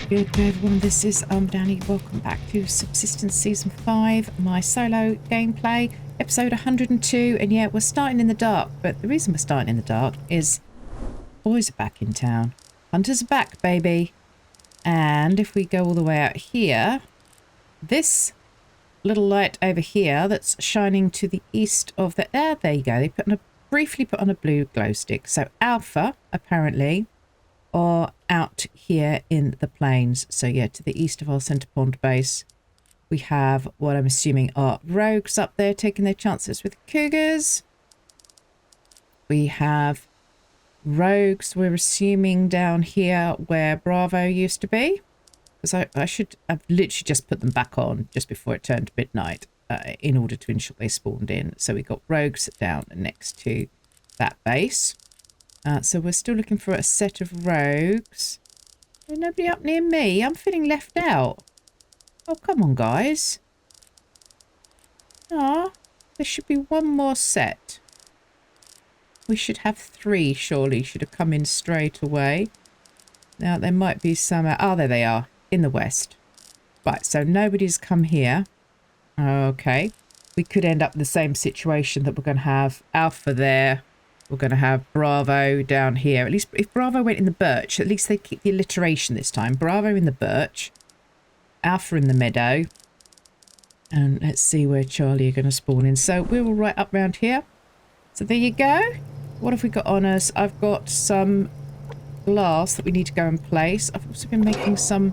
Good day everyone, this is Danny. Welcome back to Subsistence Season 5, my solo gameplay, episode 102. And yeah, we're starting in the dark, but the reason we're starting in the dark is boys are back in town. Hunters are back, baby. And if we go all the way out here, this little light over here that's shining to the east of the... there you go. They briefly put on a blue glow stick. So Alpha, apparently, are out here in the plains. So yeah, to the east of our centre pond base, we have what I'm assuming are rogues up there taking their chances with cougars. We have rogues, we're assuming, down here where Bravo used to be. Because I've literally just put them back on just before it turned midnight in order to ensure they spawned in. So we got rogues down next to that base. So we're still looking for a set of rogues. There's nobody up near me. I'm feeling left out. Oh, come on, guys. Ah, there should be one more set. We should have 3, surely. Should have come in straight away. Now, there might be some... oh, there they are. In the west. Right, so nobody's come here. Okay. We could end up in the same situation that we're going to have Alpha there. We're going to have Bravo down here. At least if Bravo went in the birch, at least they keep the alliteration this time. Bravo in the birch. Alpha in the meadow. And let's see where Charlie are going to spawn in. So we're all right up round here. So there you go. What have we got on us? I've got some glass that we need to go and place. I've also been making some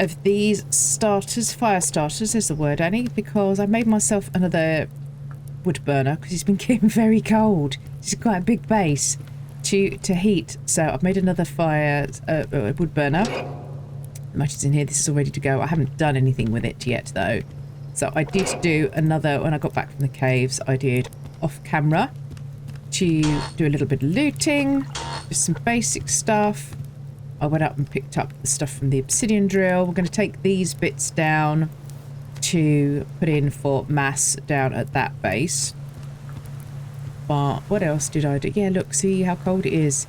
of these starters, fire starters is the word, Annie, because I made myself another wood burner because it's been getting very cold. It's quite a big base to heat, so I've made another fire wood burner. Much is in here. This is all ready to go. I haven't done anything with it yet though, so I did do another when I got back from the caves. I did off camera to do a little bit of looting, just some basic stuff. I went up and picked up the stuff from the obsidian drill. We're going to take these bits down to put in for mass down at that base. But what else did I do? Yeah, look, see how cold it is.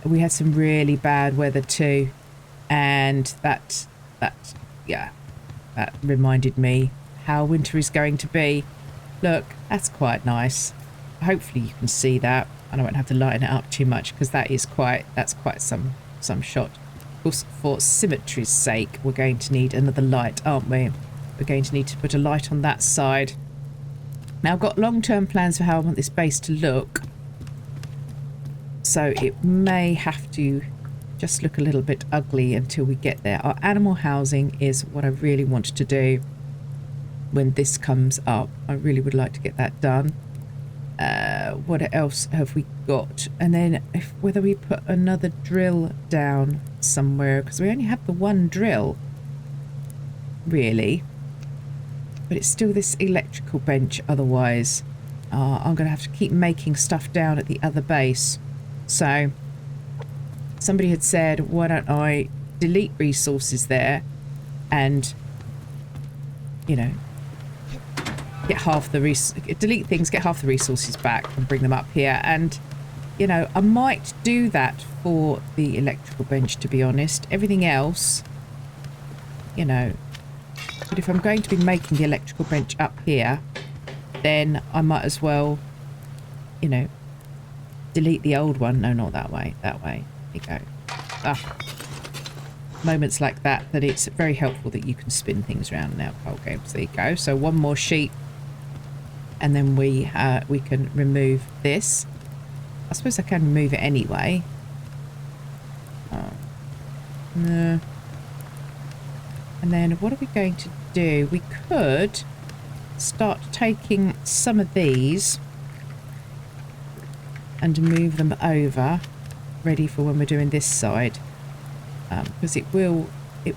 We had some really bad weather too, and that reminded me how winter is going to be. Look, that's quite nice. Hopefully you can see that, and I won't have to lighten it up too much because that's quite some shot. Of course, for symmetry's sake, we're going to need another light, aren't we? We're going to need to put a light on that side. Now, I've got long-term plans for how I want this base to look. So it may have to just look a little bit ugly until we get there. Our animal housing is what I really want to do when this comes up. I really would like to get that done. What else have we got? And then whether we put another drill down somewhere, because we only have the one drill, really. But it's still this electrical bench otherwise. I'm going to have to keep making stuff down at the other base. So somebody had said, why don't I delete resources there and, you know, get half the delete things, get half the resources back and bring them up here. And, you know, I might do that for the electrical bench, to be honest. Everything else, you know... But if I'm going to be making the electrical bench up here, then I might as well, you know, delete the old one. No, not that way. That way. There you go. Ah. Moments like that it's very helpful that you can spin things around now. Okay, so there you go. So one more sheet. And then we can remove this. I suppose I can remove it anyway. Oh. No. And then what are we going to do? We could start taking some of these and move them over, ready for when we're doing this side, because it will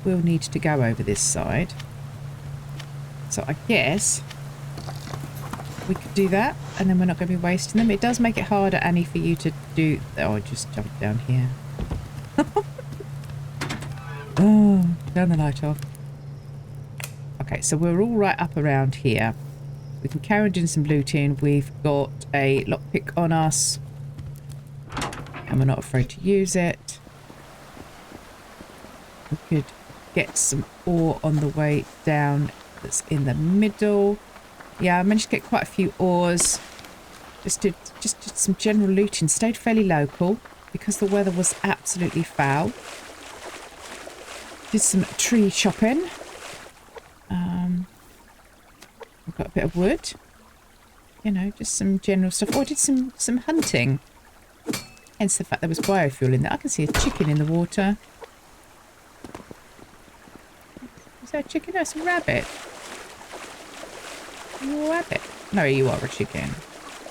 need to go over this side. So I guess we could do that, and then we're not going to be wasting them. It does make it harder, Annie, for you to do... oh, I just jumped down here. Oh, turn the light off. Okay, so we're all right up around here. We can carry on doing some looting. We've got a lockpick on us, and we're not afraid to use it. We could get some ore on the way down that's in the middle. Yeah, I managed to get quite a few ores. Just did some general looting. Stayed fairly local because the weather was absolutely foul. Did some tree chopping. I've got a bit of wood. You know, just some general stuff. Oh, I did some hunting. Hence the fact there was biofuel in there. I can see a chicken in the water. Is that a chicken? That's a rabbit. Rabbit. No, you are a chicken.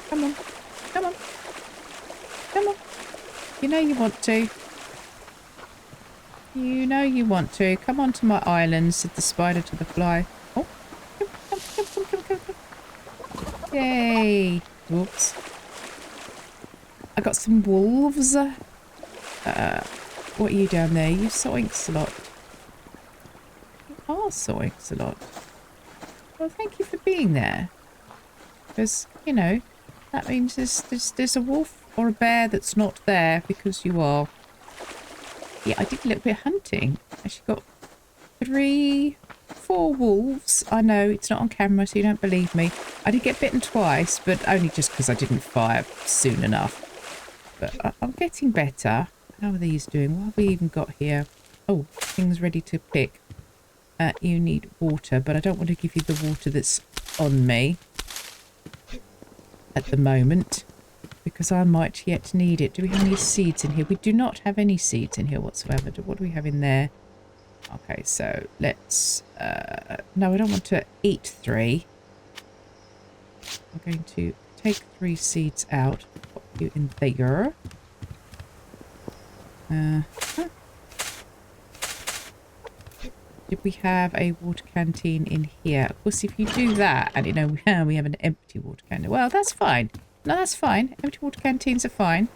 Come on. Come on. Come on. You know you want to. You know you want to. Come on to my island, said the spider to the fly. Oh. Come. Yay. Whoops. I got some wolves. What are you down there? You soinks a lot. You are soinks a lot. Well, thank you for being there. Because, you know, that means there's a wolf or a bear that's not there because you are. Yeah, I did a little bit of hunting. Actually got 4 wolves. I know it's not on camera, so you don't believe me. I did get bitten twice, but only just because I didn't fire soon enough. But I'm getting better. How are these doing? What have we even got here? Oh, things ready to pick. You need water, but I don't want to give you the water that's on me at the moment because I might yet need it. Do we have any seeds in here? We do not have any seeds in here whatsoever. What do we have in there? Okay, so let's... no, I don't want to eat 3. I'm going to take 3 seeds out. Put you in there. Did we have a water canteen in here? Of course, if you do that, and you know, we have an empty water canteen. Well, that's fine. No, that's fine. Empty water canteens are fine.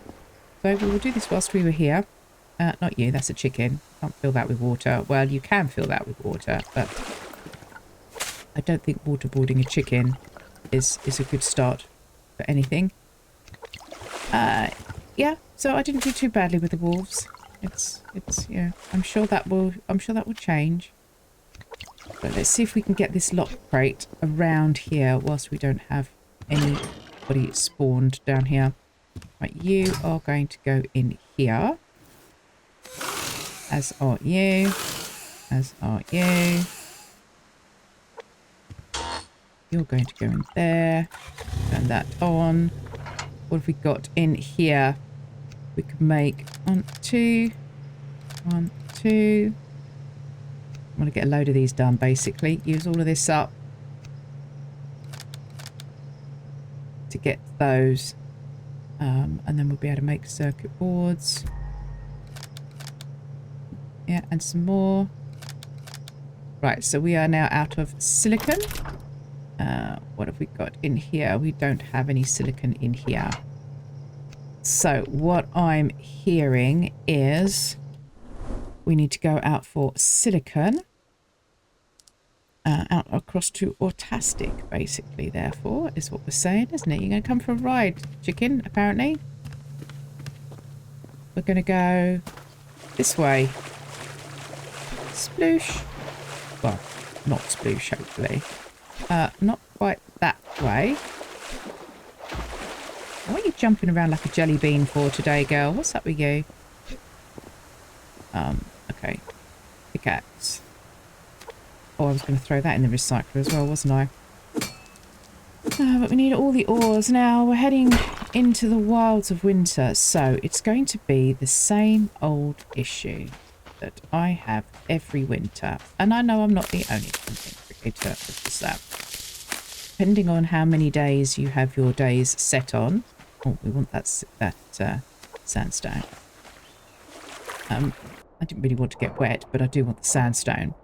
So we will do this whilst we were here. Not you, that's a chicken. Can't fill that with water. Well, you can fill that with water, but I don't think waterboarding a chicken is a good start for anything. Yeah, so I didn't do too badly with the wolves. It's yeah. I'm sure that will change. But let's see if we can get this lock crate around here whilst we don't have anybody spawned down here. Right, you are going to go in here. As are you. As are you. You're going to go in there. Turn that on. What have we got in here? We could make 1, 2. 1, 2. I want to get a load of these done, basically. Use all of this up to get those. And then we'll be able to make circuit boards. Yeah, and some more. Right, so we are now out of silicon. What have we got in here? We don't have any silicon in here. So what I'm hearing is we need to go out for silicon. Out across to Autastic, basically, therefore, is what we're saying, isn't it? You're going to come for a ride, chicken, apparently. We're going to go this way. Sploosh. Well, not sploosh, hopefully. Not quite that way. What are you jumping around like a jelly bean for today, girl? What's up with you? Okay. Pickaxe. Oh, I was going to throw that in the recycler as well, wasn't I? But we need all the ores. Now, we're heading into the wilds of winter, so it's going to be the same old issue that I have every winter. And I know I'm not the only content creator that does that. Depending on how many days you have your days set on. Oh, we want that sandstone. I didn't really want to get wet, but I do want the sandstone.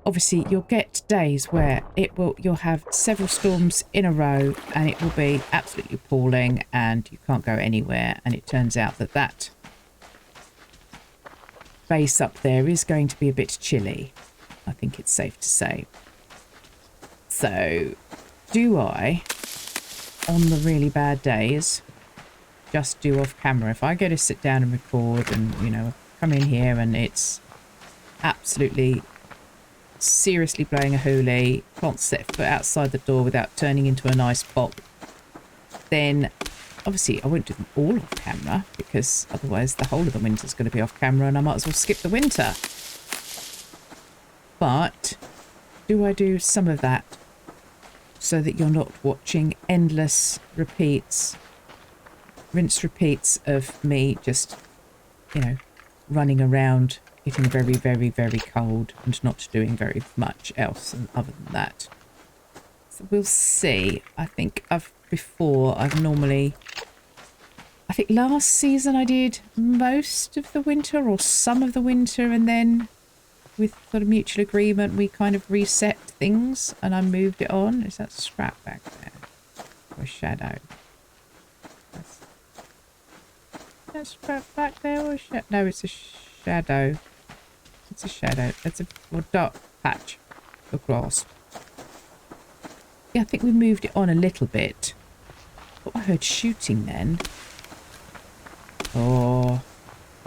Obviously, you'll get days where you'll have several storms in a row and it will be absolutely appalling and you can't go anywhere. And it turns out that base up there is going to be a bit chilly. I think it's safe to say. So, do I, on the really bad days, just do off camera? If I go to sit down and record and, you know, come in here and it's absolutely seriously blowing a hoolie, can't set foot outside the door without turning into an ice pop, then obviously I won't do them all off camera, because otherwise the whole of the winter's going to be off camera and I might as well skip the winter. But do I do some of that so that you're not watching endless repeats, rinse repeats of me just, you know, running around, getting very, very, very cold and not doing very much else other than that. So we'll see. I think I've normally, I think last season I did most of the winter or some of the winter, and then with sort of mutual agreement we kind of reset things and I moved it on. Is that scrap back there? Or a shadow? That's scrap back there or a shadow? No, it's a shadow. It's a shadow. That's a dark patch of grass. Yeah, I think we moved it on a little bit. But I heard shooting then. Oh,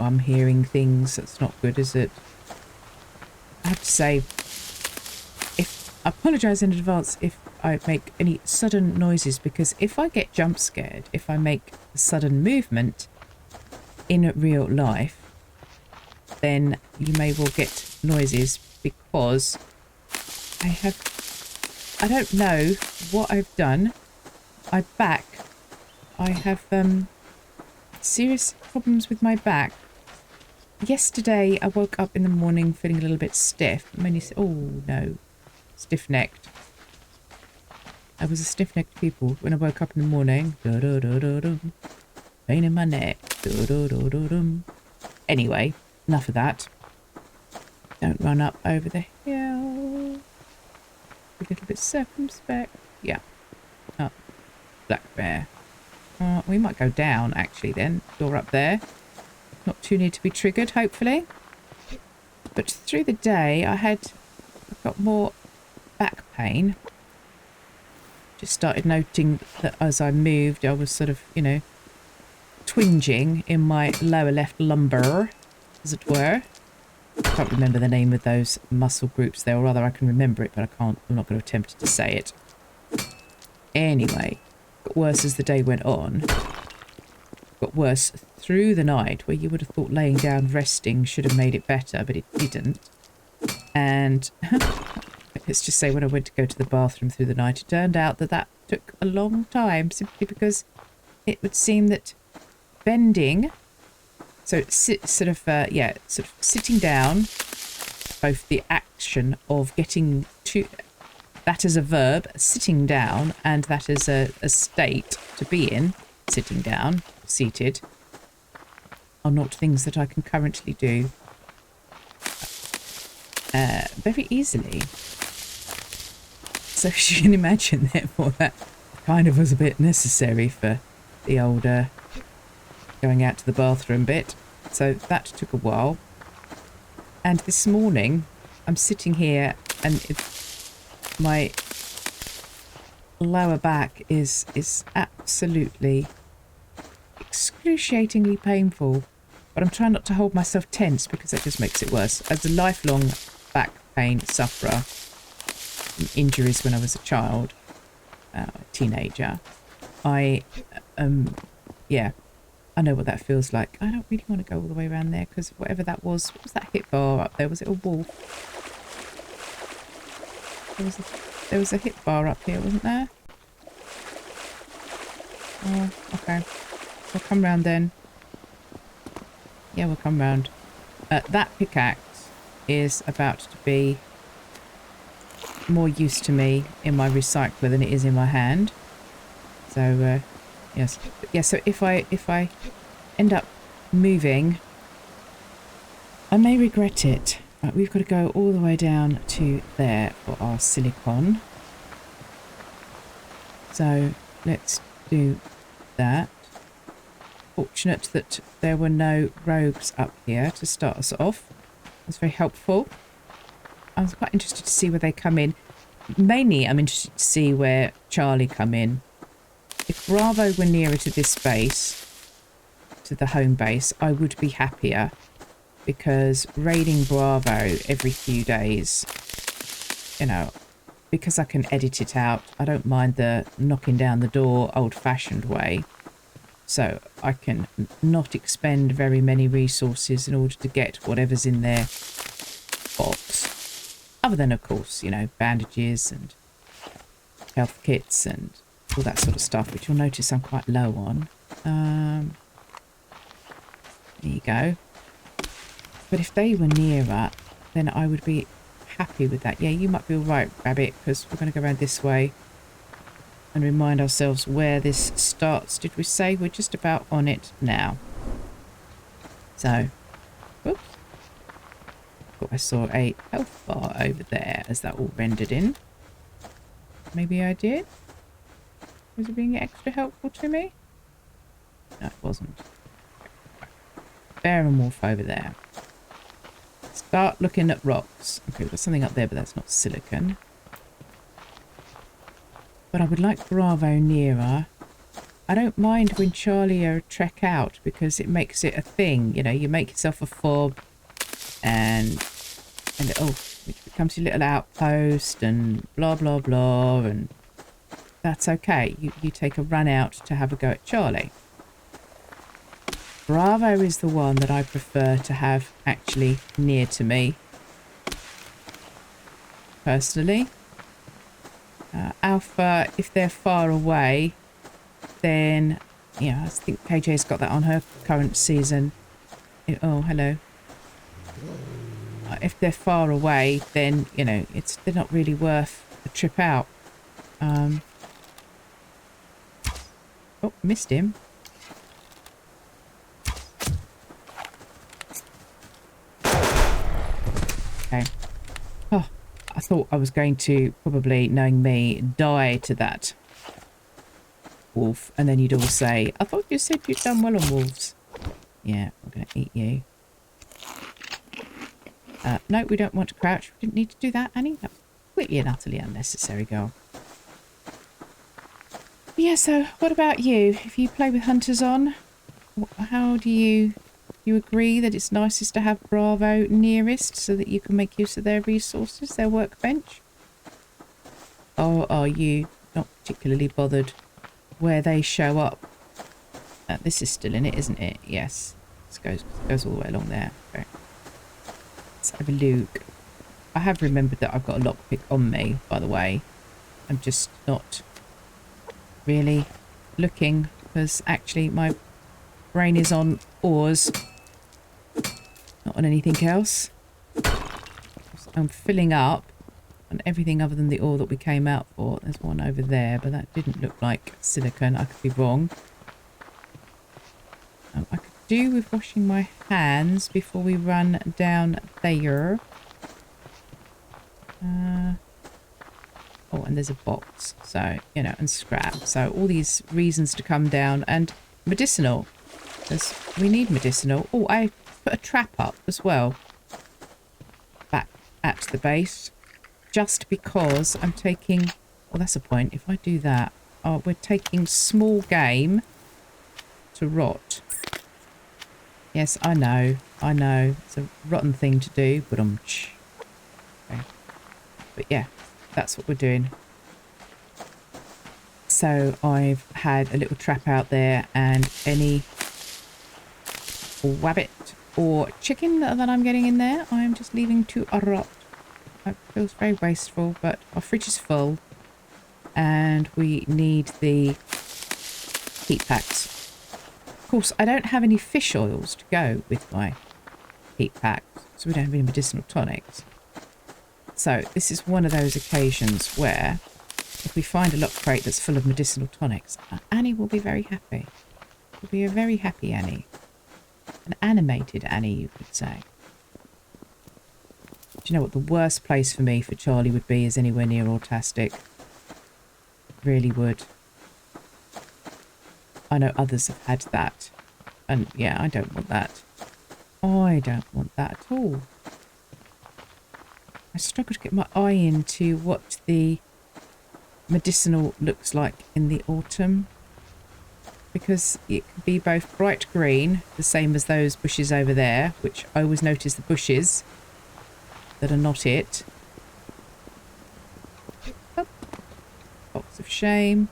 I'm hearing things. That's not good, is it? I have to say, I apologise in advance if I make any sudden noises, because if I get jump scared, if I make a sudden movement in real life, then you may well get noises, because I don't know what I've done. I have serious problems with my back. Yesterday I woke up in the morning feeling a little bit stiff. Oh no, stiff-necked. I was a stiff-necked pupil when I woke up in the morning. Pain in my neck. Anyway, enough of that. Don't run up over the hill. A little bit circumspect. Yeah. Oh, black bear. We might go down actually then. You're up there. Not too near to be triggered, hopefully. But through the day I got more back pain. Just started noting that as I moved I was sort of, you know, twinging in my lower left lumbar, as it were. I can't remember the name of those muscle groups there, or rather I can remember it, but I'm not going to attempt to say it. Anyway, got worse as the day went on. Got worse through the night, where you would have thought laying down resting should have made it better, but it didn't. And let's just say when I went to go to the bathroom through the night, it turned out that took a long time, simply because it would seem that bending, so sort of sitting down, both the action of getting to that as a verb, sitting down, and that as a state to be in, sitting down, seated, are not things that I can currently do very easily. So you can imagine, therefore, that kind of was a bit necessary for the old going out to the bathroom bit. So that took a while. And this morning, I'm sitting here and my lower back is absolutely excruciatingly painful. But I'm trying not to hold myself tense, because that just makes it worse. As a lifelong back pain sufferer from injuries when I was a child, teenager, I know what that feels like. I don't really want to go all the way around there, because whatever that was, what was that hit bar up there? Was it a wall? There was a hit bar up here, wasn't there? Oh, okay. We'll come round then. Yeah, we'll come round. That pickaxe is about to be more use to me in my recycler than it is in my hand. So, yes. Yeah, so if I end up moving, I may regret it. Right, we've got to go all the way down to there for our silicon. So let's do that. Fortunate that there were no rogues up here to start us off. That's very helpful. I was quite interested to see where they come in. Mainly I'm interested to see where Charlie come in. If Bravo were nearer to this base, to the home base, I would be happier, because raiding Bravo every few days, you know, because I can edit it out, I don't mind the knocking down the door old-fashioned way. So I can not expend very many resources in order to get whatever's in their box. Other than, of course, you know, bandages and health kits and all that sort of stuff, which you'll notice I'm quite low on. There you go. But if they were nearer, then I would be happy with that. Yeah, you might be all right, Rabbit, because we're going to go around this way and remind ourselves where this starts. Did we say we're just about on it now? So, whoops. Thought I saw a health bar over there as that all rendered in. Maybe I did? Was it being extra helpful to me? No, it wasn't. Baronwolf over there. Start looking at rocks. Okay, we've got something up there, but that's not silicon. But I would like Bravo nearer. I don't mind when Charlie are a trek out because it makes it a thing. You know, you make yourself a fob and it becomes your little outpost and blah, blah, blah. And that's okay. You take a run out to have a go at Charlie. Bravo is the one that I prefer to have actually near to me. Personally. Alpha, if they're far away, then, yeah, I think KJ's got that on her current season. Oh, hello. If they're far away, then, you know, they're not really worth a trip out. Oh, missed him. Okay. Oh, I thought I was going to probably, knowing me, die to that wolf. And then you'd all say, I thought you said you'd done well on wolves. Yeah, I'm going to eat you. No, we don't want to crouch. We didn't need to do that, Annie. That was completely and utterly unnecessary, girl. Yeah, so what about you? If you play with hunters on, how do you agree that it's nicest to have Bravo nearest so that you can make use of their resources, their workbench? Or are you not particularly bothered where they show up? This is still in it, isn't it? Yes. This goes all the way along there. Okay. Let's have a look. I have remembered that I've got a lockpick on me, by the way. I'm just not really looking because actually my brain is on ores, not on anything else. I'm filling up on everything other than the ore that we came out for. There's one over there, but that didn't look like silicon. I could be wrong. I could do with washing my hands before we run down there. Oh, and there's a box. So, you know, and scrap. So all these reasons to come down. And medicinal. Because we need medicinal. Oh, I put a trap up as well. Back at the base. Just because I'm taking... Well, that's a point. If I do that... Oh, we're taking small game to rot. Yes, I know. I know. It's a rotten thing to do. But okay. But yeah, that's what we're doing. So I've had a little trap out there, and any rabbit or chicken that I'm getting in there, I'm just leaving to rot. That feels very wasteful, but our fridge is full and we need the heat packs. Of course, I don't have any fish oils to go with my heat packs, so we don't have any medicinal tonics. So this is one of those occasions where if we find a lock crate that's full of medicinal tonics, Annie will be very happy. Will be a very happy Annie. An animated Annie, you could say. Do you know what the worst place for me for Charlie would be is anywhere near Autastic? Really would. I know others have had that. And yeah, I don't want that. I don't want that at all. I struggle to get my eye into what the medicinal looks like in the autumn. because it can be both bright green, the same as those bushes over there, which I always notice the bushes that are not it. Up. Box of shame.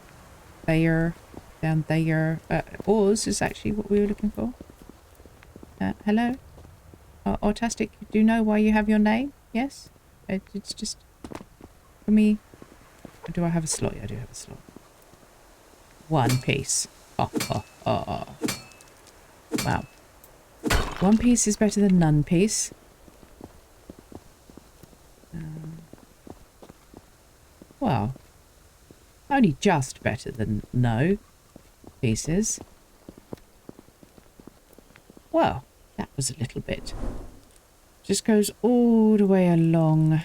There. Down there. Oars is actually what we were looking for. Hello? Autistic, do you know why you have your name? Yes? It's just for me. Or do I have a slot? Yeah, I do have a slot. One piece. Oh. Wow. One piece is better than none piece. Well, only just better than no pieces. Well, that was a little bit. Just goes all the way along.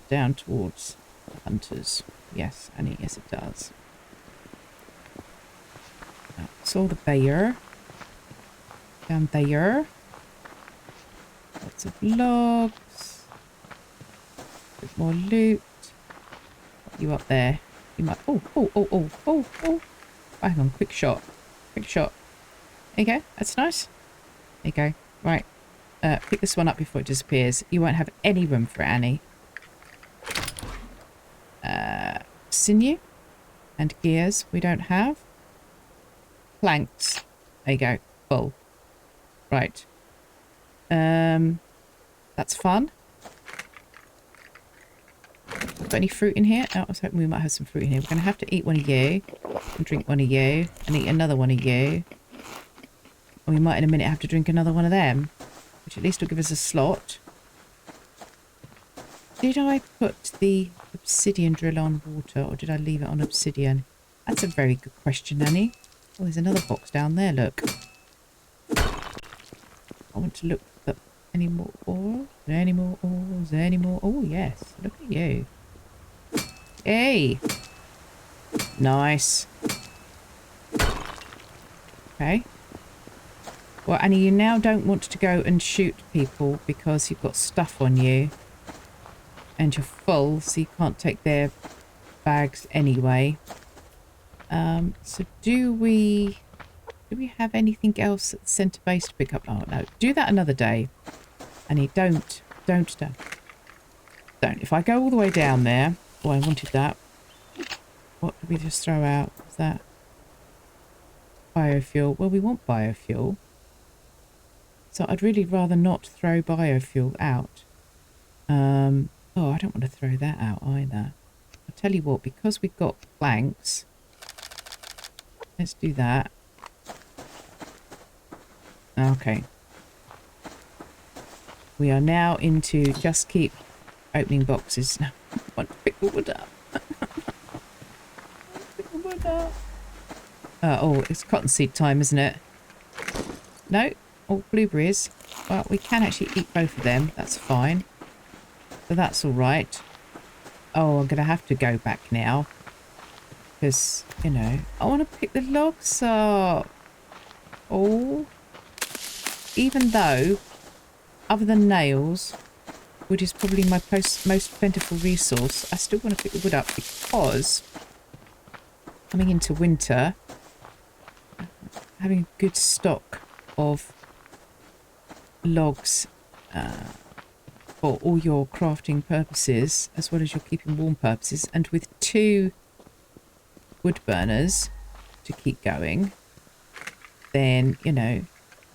Down towards the hunters. Yes, Annie, yes it does. Saw the bear. Down there. Lots of logs. A bit more loot. You up there. You might... Oh. Hang on, quick shot. Quick shot. There you go. That's nice. There you go. Right. Pick this one up before it disappears. You won't have any room for Annie. Sinew and gears we don't have. Planks. There you go. Full. Right. That's fun. Got any fruit in here? Oh, I was hoping we might have some fruit in here. We're going to have to eat one of you and drink one of you and eat another one of you. And we might in a minute have to drink another one of them, which at least will give us a slot. Did I put the obsidian drill on water or did I leave it on obsidian? That's a very good question, Annie. Oh, there's another box down there, look. I want to look for any more ores. Any more ores? Any more? Oh, yes. Look at you. Hey! Nice. Okay. Well, Annie, you now don't want to go and shoot people because you've got stuff on you. And you're full, so you can't take their bags anyway. So do we have anything else at the centre base to pick up? Oh, no. Do that another day. Annie, don't. If I go all the way down there... Oh, I wanted that. What did we just throw out? Was that biofuel? Well, we want biofuel. So I'd really rather not throw biofuel out. Oh, I don't want to throw that out either. I'll tell you what, because we've got planks, let's do that. Okay. We are now into just keep opening boxes. I want to pick the wood up. Pick the wood up. Oh, it's cottonseed time, isn't it? No? Oh, blueberries. Well, we can actually eat both of them. That's fine. So that's all right. Oh, I'm going to have to go back now. Because, you know, I want to pick the logs up. Oh. Even though, other than nails, wood is probably my most plentiful resource, I still want to pick the wood up because coming into winter, having a good stock of logs for all your crafting purposes as well as your keeping warm purposes, and with 2 wood burners to keep going, then, you know,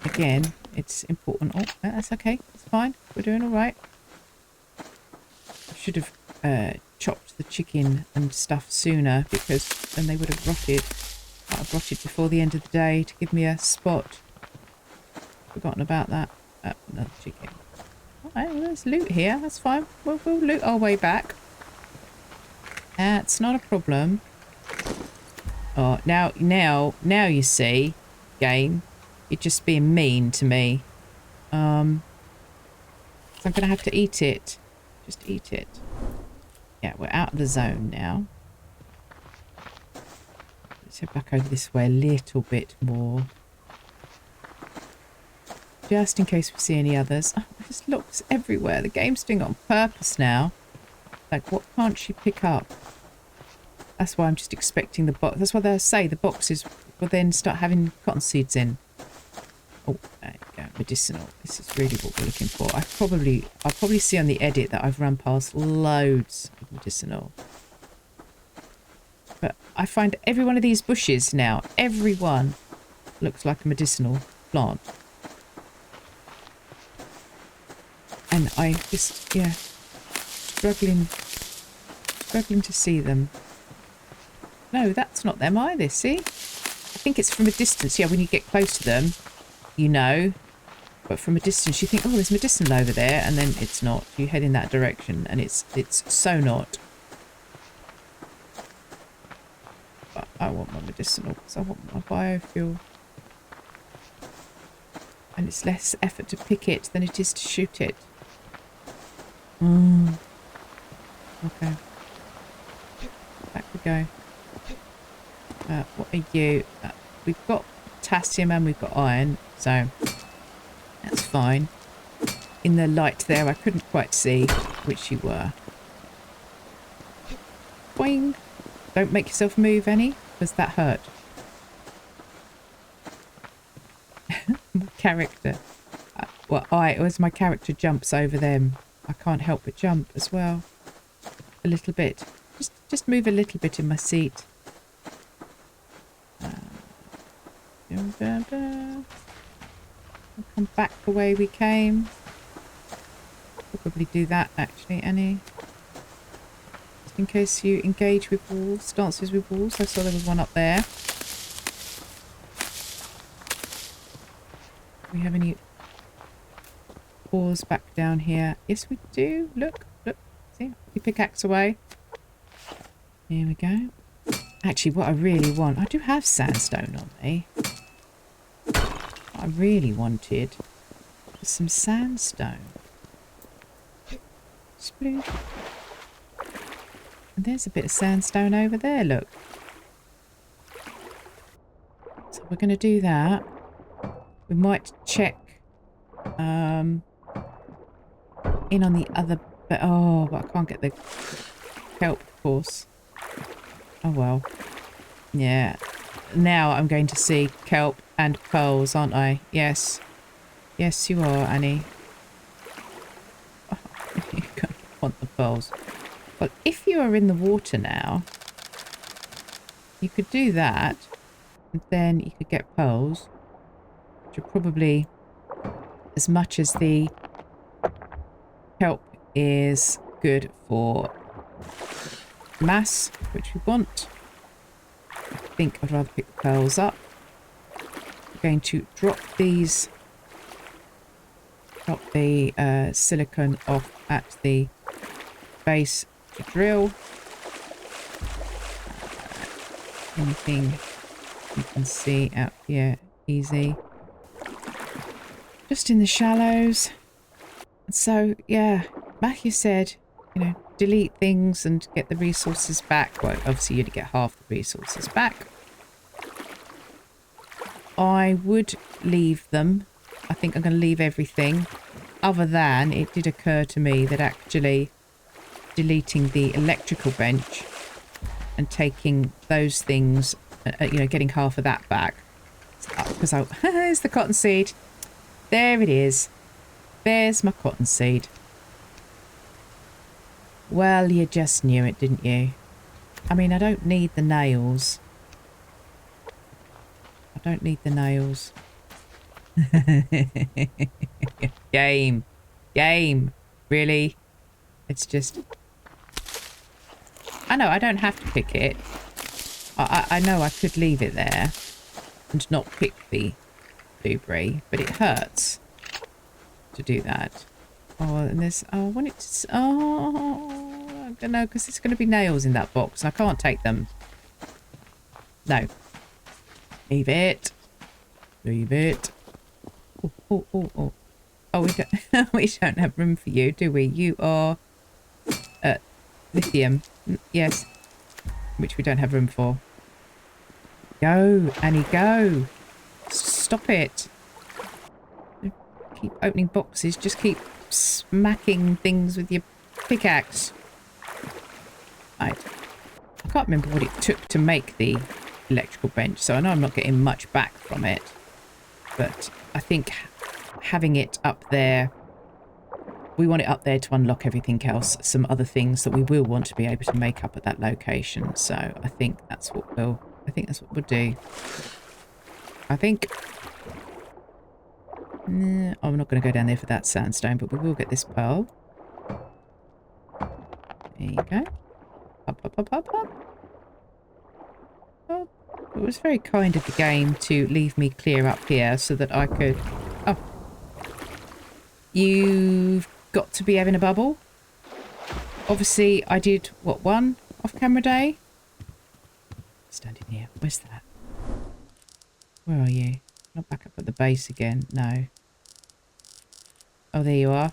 again, it's important. Oh, that's okay. It's fine. We're doing all right. I should have chopped the chicken and stuff sooner because then they would have rotted. Might have rotted before the end of the day to give me a spot. Forgotten about that. Another chicken. Alright, well, there's loot here. That's fine. We'll loot our way back. That's not a problem. Oh, now you see, game, you're just being mean to me. So I'm gonna have to eat it. Just eat it. Yeah, we're out of the zone now. Let's head back over this way a little bit more. Just in case we see any others. Oh, there's locks everywhere. The game's doing it on purpose now. Like, what can't she pick up? That's why I'm just expecting the box. That's why they say the boxes will then start having cotton seeds in. Oh, there you go. Medicinal. This is really what we're looking for. I'll probably see on the edit that I've run past loads of medicinal. But I find every one of these bushes now, every one looks like a medicinal plant. And I just, yeah, struggling to see them. No, that's not them either, see? I think it's from a distance. Yeah, when you get close to them, you know. But from a distance, you think, oh, there's medicinal over there. And then it's not. You head in that direction, and it's so not. But I want my medicinal because I want my biofuel. And it's less effort to pick it than it is to shoot it. Okay. Back we go. What are you? We've got potassium and we've got iron, so that's fine. In the light there, I couldn't quite see which you were. Boing! Don't make yourself move any, because that hurt. My character. As my character jumps over them, I can't help but jump as well. A little bit. Just move a little bit in my seat. We'll come back the way we came. Probably do that actually, Annie. Just in case you engage with walls, dances with walls. I saw there was one up there. Do we have any ores back down here? Yes, we do. Look. See, you pickaxe away. Here we go. Actually, what I really want, I do have sandstone on me. What I really wanted was some sandstone. Sploosh. And there's a bit of sandstone over there, look. So we're going to do that. We might check in on the other, but I can't get the kelp, of course. Oh well. Yeah. Now I'm going to see kelp and pearls, aren't I? Yes. Yes, you are, Annie. Oh, you don't want the pearls. Well, if you are in the water now, you could do that. And then you could get pearls. Which are probably as much as the kelp is good for mass, which we want. I think I'd rather pick the pearls up. We're going to drop the silicone off at the base to drill. Anything you can see out here, easy. Just in the shallows. So, yeah, Matthew said, you know, delete things and get the resources back. Well, obviously you'd get half the resources back. I would leave them. I think I'm going to leave everything. Other than it did occur to me that actually deleting the electrical bench and taking those things, you know, getting half of that back. Because there's the cottonseed. There it is. There's my cottonseed. Well, you just knew it, didn't you? I mean, I don't need the nails. I don't need the nails. Game. Really? It's just... I know, I don't have to pick it. I know I could leave it there and not pick the blueberry, but it hurts to do that. Oh, and there's... Oh, I want it to... Oh, I don't know, because there's going to be nails in that box, and I can't take them. No. Leave it. Leave it. Oh. Oh, we don't have room for you, do we? You are... lithium. Yes. Which we don't have room for. Go, Annie, go. Stop it. Keep opening boxes. Just keep smacking things with your pickaxe. Right. can't remember what it took to make the electrical bench, so I know I'm not getting much back from it. But I think having it up there, we want it up there to unlock everything else, some other things that we will want to be able to make up at that location. So I think that's what we'll do. I think I'm not going to go down there for that sandstone, but we will get this pearl. There you go. Up, up, up, up, up. Oh, it was very kind of the game to leave me clear up here so that I could... Oh. You've got to be having a bubble. Obviously, I did, what, one off-camera day? Standing here. Where's that? Where are you? Not back up at the base again. No. Oh, there you are.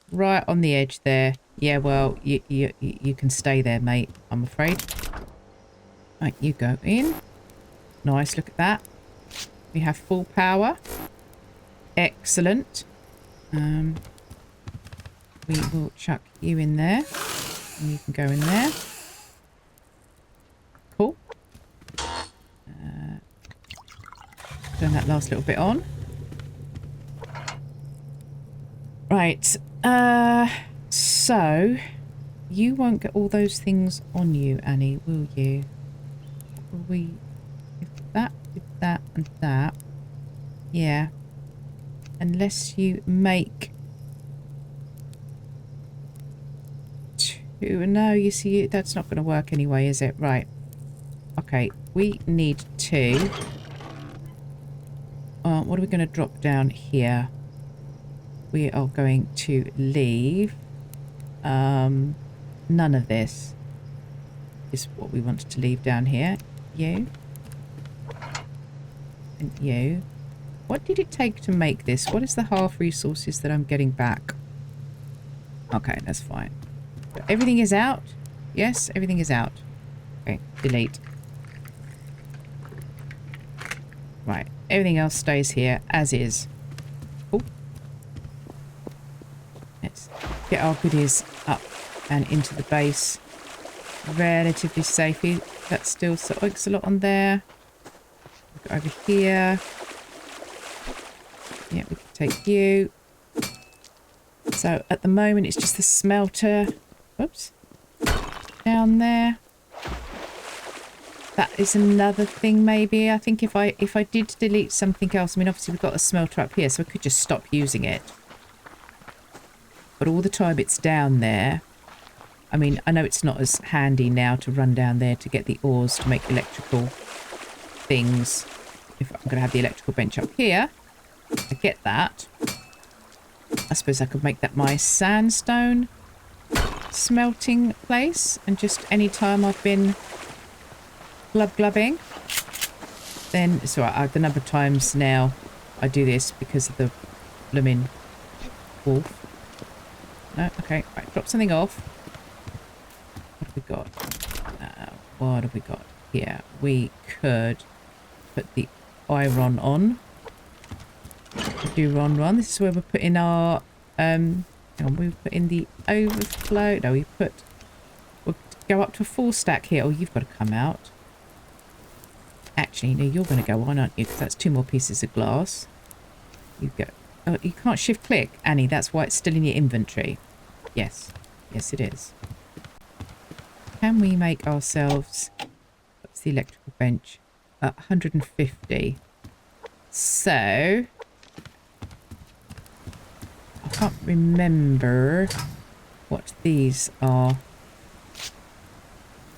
Right on the edge there. Yeah, well, you can stay there, mate, I'm afraid. Right, you go in. Nice, look at that. We have full power. Excellent. We will chuck you in there. And you can go in there. Cool. Turn that last little bit on. Right. So, you won't get all those things on you, Annie, will you? Will we... with that, and that. Yeah. Unless you make... two... No, you see, that's not going to work anyway, is it? Right. Okay, we need two. What are we going to drop down here? We are going to leave none of this is what we wanted to leave down here. You and you. What did it take to make this? What is the half resources that I'm getting back? Okay, that's fine. But everything is out. Yes, everything is out. Okay, delete. Right, everything else stays here as is. Oh. Let's get our goodies up and into the base relatively safely. That's still so a lot on there. Go over here. Yeah, we can take you. So at the moment it's just the smelter. Oops. Down there. That is another thing maybe. I think if I did delete something else, I mean obviously we've got a smelter up here, so I could just stop using it. But all the time it's down there. I mean, I know it's not as handy now to run down there to get the ores to make electrical things. If I'm going to have the electrical bench up here, I get that. I suppose I could make that my sandstone smelting place. And just any time I've been glubbing, then it's alright. The number of times now I do this because of the blooming wolf. No, okay, right, drop something off. What have we got? What have we got here? We could put the iron on. Do ron. This is where we're putting our hang on, we put in the overflow. No, we'll go up to a full stack here. Oh, you've got to come out. Actually, no, you're going to go on, aren't you? Because that's 2 more pieces of glass. You go. Oh, you can't shift click, Annie. That's why it's still in your inventory. Yes. Yes, it is. Can we make ourselves... What's the electrical bench? 150. So... I can't remember what these are.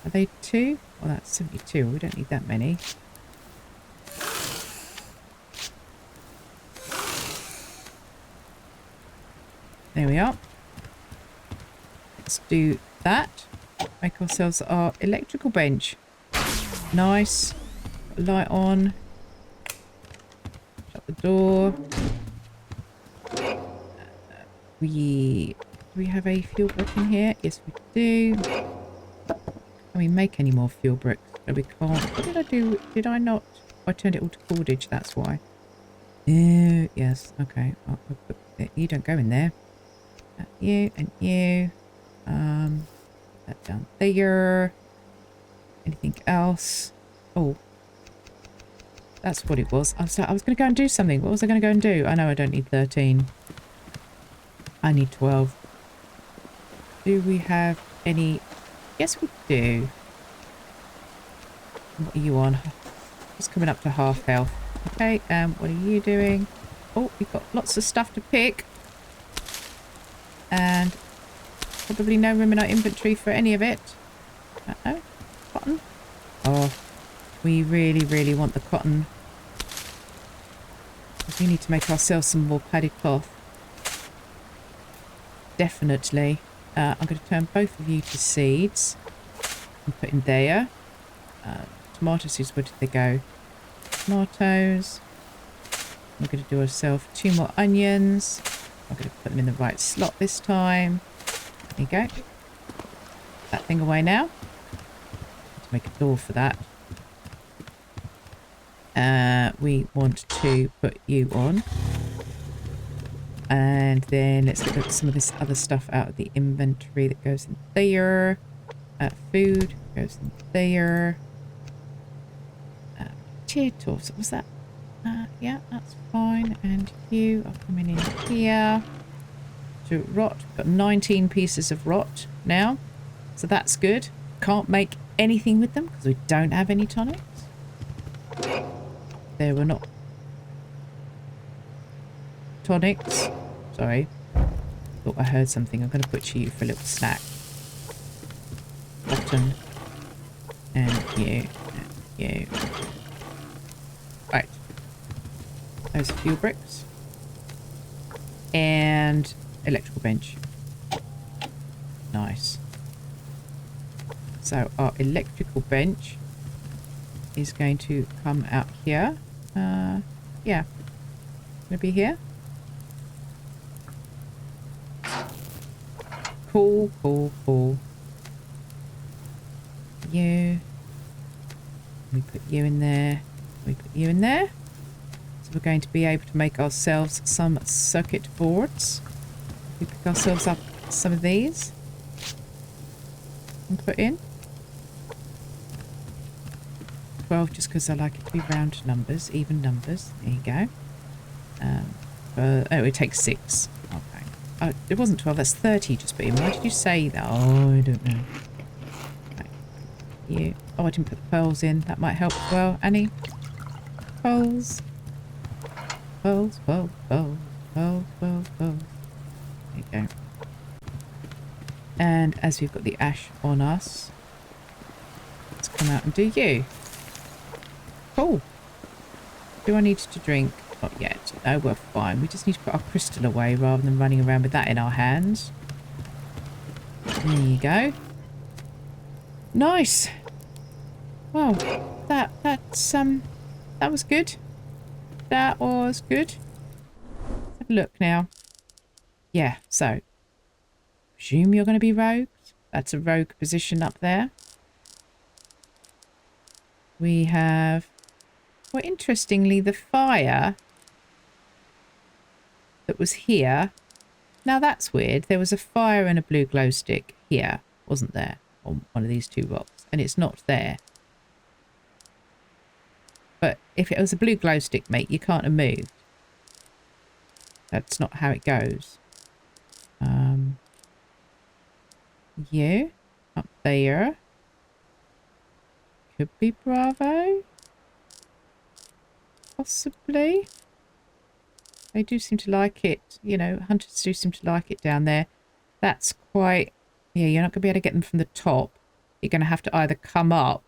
Are they 2? Well, that's 72. We don't need that many. There we are. Let's do that. Make ourselves our electrical bench. Nice. Put a light on. Shut the door. Do we have a fuel brick in here? Yes, we do. Can we make any more fuel bricks? No, we can't. What did I do? Did I not? I turned it all to cordage, that's why. Yes, okay. I'll put it. You don't go in there. You and you. That down there. Anything else? Oh, that's what it was. I was going to go and do something. What was I going to go and do? I know I don't need 13. I need 12. Do we have any? Yes, we do. What are you on? Just coming up to half health. Okay, what are you doing? Oh, we've got lots of stuff to pick. And probably no room in our inventory for any of it. Uh-oh. Cotton. Oh, we really, really want the cotton. We need to make ourselves some more padded cloth. Definitely. I'm going to turn both of you to seeds. And put in there. Tomato seeds, where did they go? Tomatoes. We're going to do ourselves 2 more onions. I'm going to put them in the right slot this time. There you go. Put that thing away now. Let's make a door for that. We want to put you on. And then let's get some of this other stuff out of the inventory that goes in there. Food goes in there. Potatoes, was that? Yeah, that's fine. And you are coming in here. To rot. Got 19 pieces of rot now. So that's good. Can't make anything with them because we don't have any tonics. There were not tonics. Sorry. Thought I heard something. I'm going to butcher you for a little snack. Cotton. And you. And you. Right. Those are fuel bricks. And electrical bench. Nice. So our electrical bench is going to come out here. Yeah. Gonna be here. Cool, cool, cool. You. We put you in there. We put you in there. So we're going to be able to make ourselves some circuit boards. We pick ourselves up some of these. And put in. 12 just because I like it to be round numbers, even numbers. There you go. Oh, it takes 6. Okay. Oh, it wasn't 12, that's 30 just put in. Why did you say that? Oh, I don't know. Right. You. Oh, I didn't put the pearls in. That might help as well. Annie? Pearls. Pearls, pearls, pearls, pearls, pearls, pearls. There you go. And as we've got the ash on us, let's come out and do you. Cool. Do I need to drink? Not yet. No, we're fine. We just need to put our crystal away rather than running around with that in our hands. There you go. Nice. Well, that was good. That was good. Let's have a look now. Yeah, so presume you're going to be rogues. That's a rogue position up there. We have, well, interestingly, the fire that was here. Now that's weird. There was a fire and a blue glow stick here, wasn't there? On one of these 2 rocks. And it's not there. But if it was a blue glow stick, mate, you can't have moved. That's not how it goes. You up there. Could be Bravo. Possibly. They do seem to like it. You know, hunters do seem to like it down there. That's quite... Yeah, you're not going to be able to get them from the top. You're going to have to either come up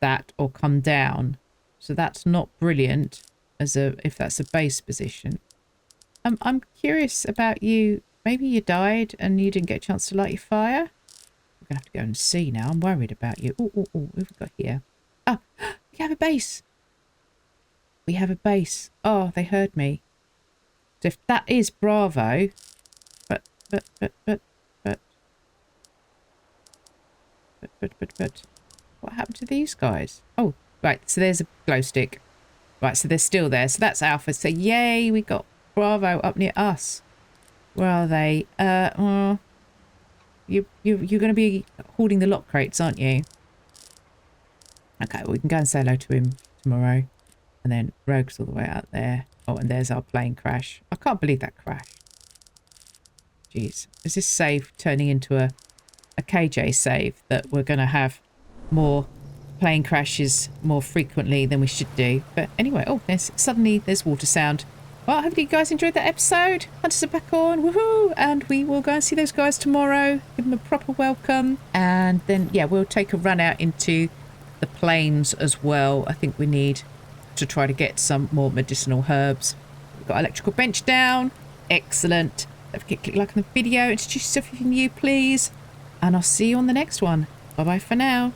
that or come down. So that's not brilliant as a if that's a base position. I'm curious about you. Maybe you died and you didn't get a chance to light your fire. We're going to have to go and see now. I'm worried about you. Oh, what have we got here? Oh, we have a base. We have a base. Oh, they heard me. So if that is Bravo, but, what happened to these guys? Oh, right. So there's a glow stick. Right. So they're still there. So that's Alpha. So yay, we got Bravo up near us. Where are they? You're going to be holding the lock crates, aren't you? Okay, well, we can go and say hello to him tomorrow. And then Rogue's all the way out there. Oh, and there's our plane crash. I can't believe that crash. Jeez. Is this save turning into a KJ save that we're going to have more plane crashes more frequently than we should do? But anyway, oh, there's water sound. Well, hopefully you guys enjoyed that episode. Hunters are back on. Woohoo! And we will go and see those guys tomorrow. Give them a proper welcome. And then, yeah, we'll take a run out into the plains as well. I think we need to try to get some more medicinal herbs. We've got electrical bench down. Excellent. Don't forget to click like on the video. Introduce yourself if you're new, please. And I'll see you on the next one. Bye-bye for now.